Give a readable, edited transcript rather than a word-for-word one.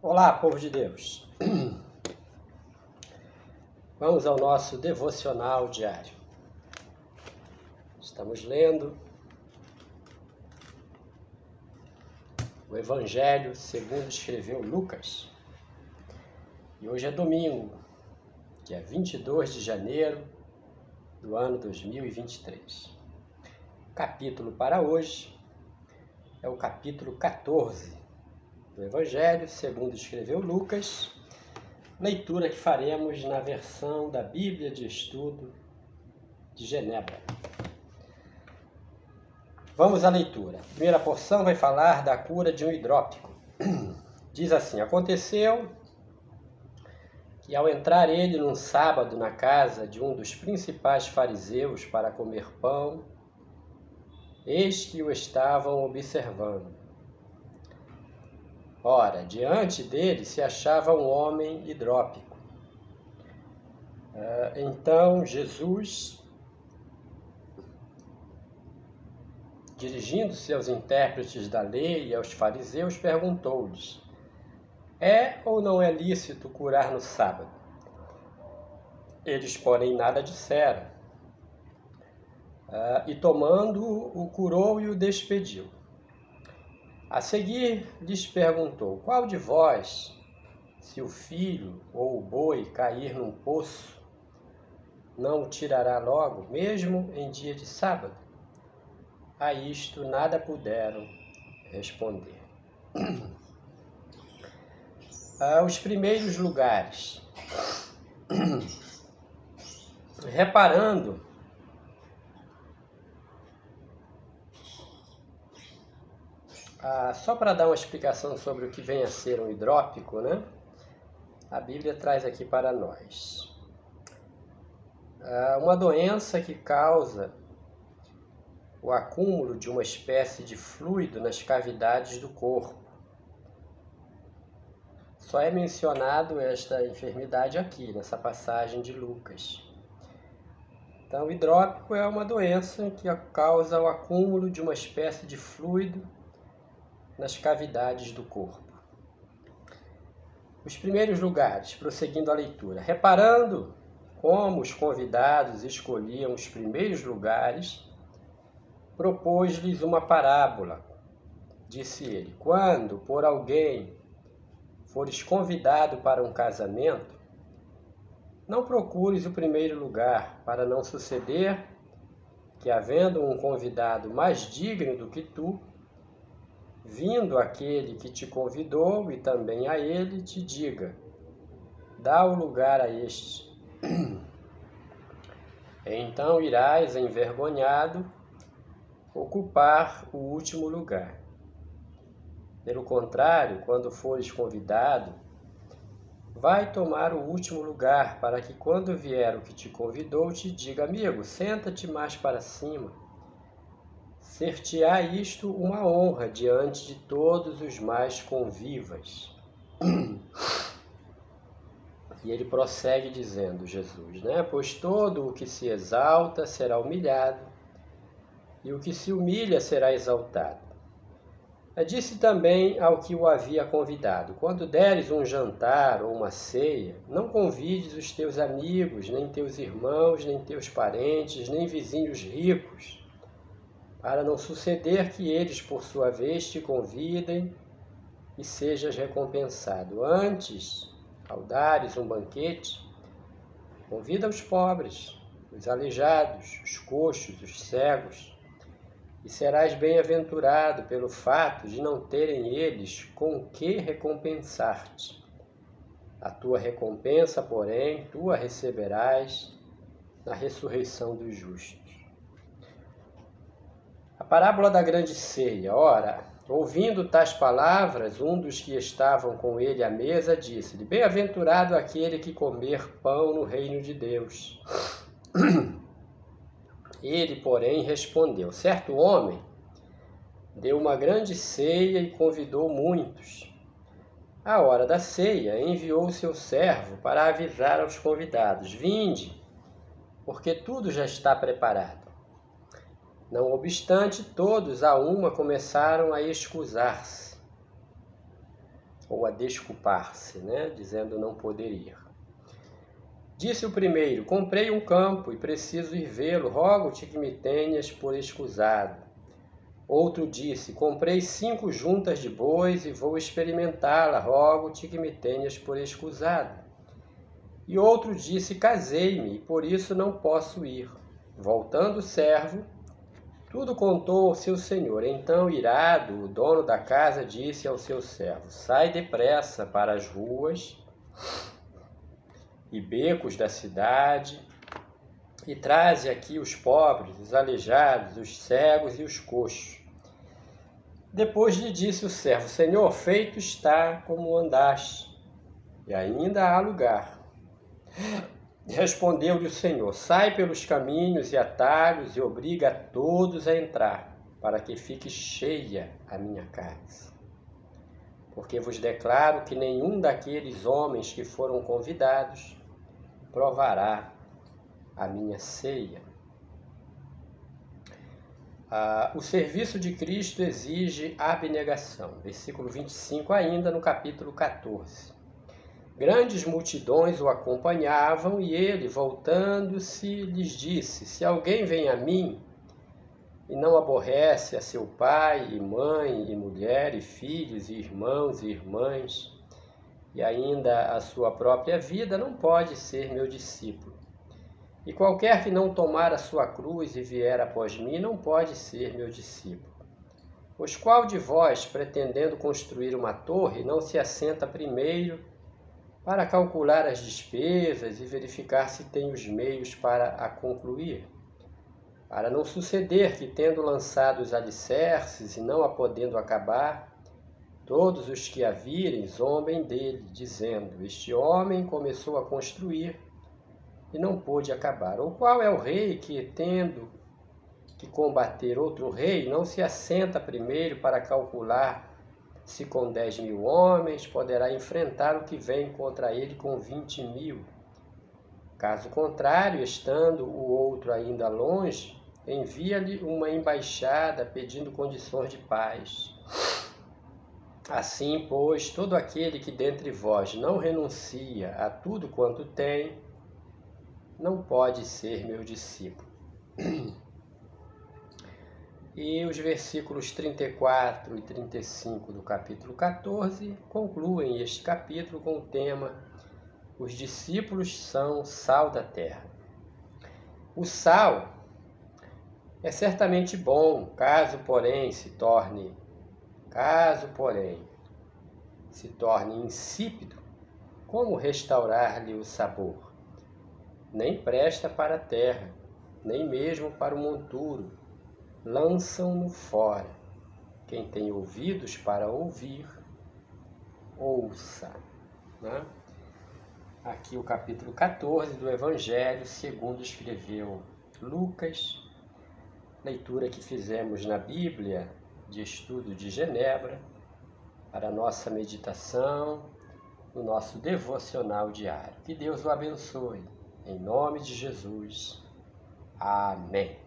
Olá, povo de Deus. Vamos ao nosso devocional diário. Estamos lendo o Evangelho segundo escreveu Lucas. E hoje é domingo, dia 22 de janeiro do ano 2023. O capítulo para hoje é o capítulo 14 do Evangelho segundo escreveu Lucas. Leitura que faremos na versão da Bíblia de Estudo de Genebra. Vamos à leitura. A primeira porção vai falar da cura de um hidrópico. Diz assim: aconteceu que ao entrar ele num sábado na casa de um dos principais fariseus para comer pão, eis que o estavam observando. Ora, diante dele se achava um homem hidrópico. Então Jesus, dirigindo-se aos intérpretes da lei e aos fariseus, perguntou-lhes: é ou não é lícito curar no sábado? Eles, porém, nada disseram. E tomando-o, o curou e o despediu. A seguir lhes perguntou: qual de vós, se o filho ou o boi cair num poço, não o tirará logo, mesmo em dia de sábado? A isto nada puderam responder. Os primeiros lugares. Reparando só para dar uma explicação sobre o que vem a ser um hidrópico, né? A Bíblia traz aqui para nós uma doença que causa o acúmulo de uma espécie de fluido nas cavidades do corpo. Só é mencionado esta enfermidade aqui, nessa passagem de Lucas. Então, o hidrópico é uma doença que causa o acúmulo de uma espécie de fluido nas cavidades do corpo. Os primeiros lugares, prosseguindo a leitura. Reparando como os convidados escolhiam os primeiros lugares, propôs-lhes uma parábola. Disse ele: quando por alguém fores convidado para um casamento, não procures o primeiro lugar, para não suceder que, havendo um convidado mais digno do que tu, vindo aquele que te convidou e também a ele, te diga: dá o lugar a este. Então irás, envergonhado, ocupar o último lugar. Pelo contrário, quando fores convidado, vai tomar o último lugar, para que quando vier o que te convidou, te diga: amigo, senta-te mais para cima. Ser-te-á isto uma honra diante de todos os mais convivas. E ele prossegue dizendo, Jesus, né? Pois todo o que se exalta será humilhado, e o que se humilha será exaltado. Disse também ao que o havia convidado: quando deres um jantar ou uma ceia, não convides os teus amigos, nem teus irmãos, nem teus parentes, nem vizinhos ricos, para não suceder que eles, por sua vez, te convidem e sejas recompensado. Antes, ao dares um banquete, convida os pobres, os aleijados, os coxos, os cegos, e serás bem-aventurado pelo fato de não terem eles com que recompensar-te. A tua recompensa, porém, tu a receberás na ressurreição dos justos. A parábola da grande ceia. Ora, ouvindo tais palavras, um dos que estavam com ele à mesa disse-lhe: bem-aventurado aquele que comer pão no reino de Deus. Ele, porém, respondeu: certo homem deu uma grande ceia e convidou muitos. À hora da ceia, enviou o seu servo para avisar aos convidados: vinde, porque tudo já está preparado. Não obstante, todos a uma começaram a escusar-se. ou a desculpar-se, né? Dizendo não poder ir. Disse o primeiro: comprei um campo e preciso ir vê-lo, rogo-te que me tenhas por escusado. Outro disse: comprei 5 juntas de bois e vou experimentá-la, rogo-te que me tenhas por escusado. E outro disse: casei-me e por isso não posso ir. Voltando o servo, tudo contou ao seu senhor. Então, irado, o dono da casa disse ao seu servo: sai depressa para as ruas e becos da cidade e traze aqui os pobres, os aleijados, os cegos e os coxos. Depois lhe disse o servo: Senhor, feito está como andaste, e ainda há lugar. Respondeu-lhe o Senhor: sai pelos caminhos e atalhos e obriga a todos a entrar, para que fique cheia a minha casa. Porque vos declaro que nenhum daqueles homens que foram convidados provará a minha ceia. O serviço de Cristo exige abnegação. Versículo 25, ainda no capítulo 14. Grandes multidões o acompanhavam e ele, voltando-se, lhes disse: se alguém vem a mim e não aborrece a seu pai e mãe e mulher e filhos e irmãos e irmãs e ainda a sua própria vida, não pode ser meu discípulo. E qualquer que não tomar a sua cruz e vier após mim, não pode ser meu discípulo. Pois qual de vós, pretendendo construir uma torre, não se assenta primeiro para calcular as despesas e verificar se tem os meios para a concluir? Para não suceder que, tendo lançado os alicerces e não a podendo acabar, todos os que a virem zombem dele, dizendo: este homem começou a construir e não pôde acabar. Ou qual é o rei que, tendo que combater outro rei, não se assenta primeiro para calcular se com 10.000 homens poderá enfrentar o que vem contra ele com 20.000? Caso contrário, estando o outro ainda longe, envia-lhe uma embaixada pedindo condições de paz. Assim, pois, todo aquele que dentre vós não renuncia a tudo quanto tem, não pode ser meu discípulo. E os versículos 34 e 35 do capítulo 14 concluem este capítulo com o tema: os discípulos são sal da terra. O sal é certamente bom, caso porém se torne insípido, como restaurar-lhe o sabor? Nem presta para a terra, nem mesmo para o monturo. Lançam-no fora. Quem tem ouvidos para ouvir, ouça. Né? Aqui o capítulo 14 do Evangelho, segundo escreveu Lucas. Leitura que fizemos na Bíblia de Estudo de Genebra, para a nossa meditação, no nosso devocional diário. Que Deus o abençoe. Em nome de Jesus. Amém.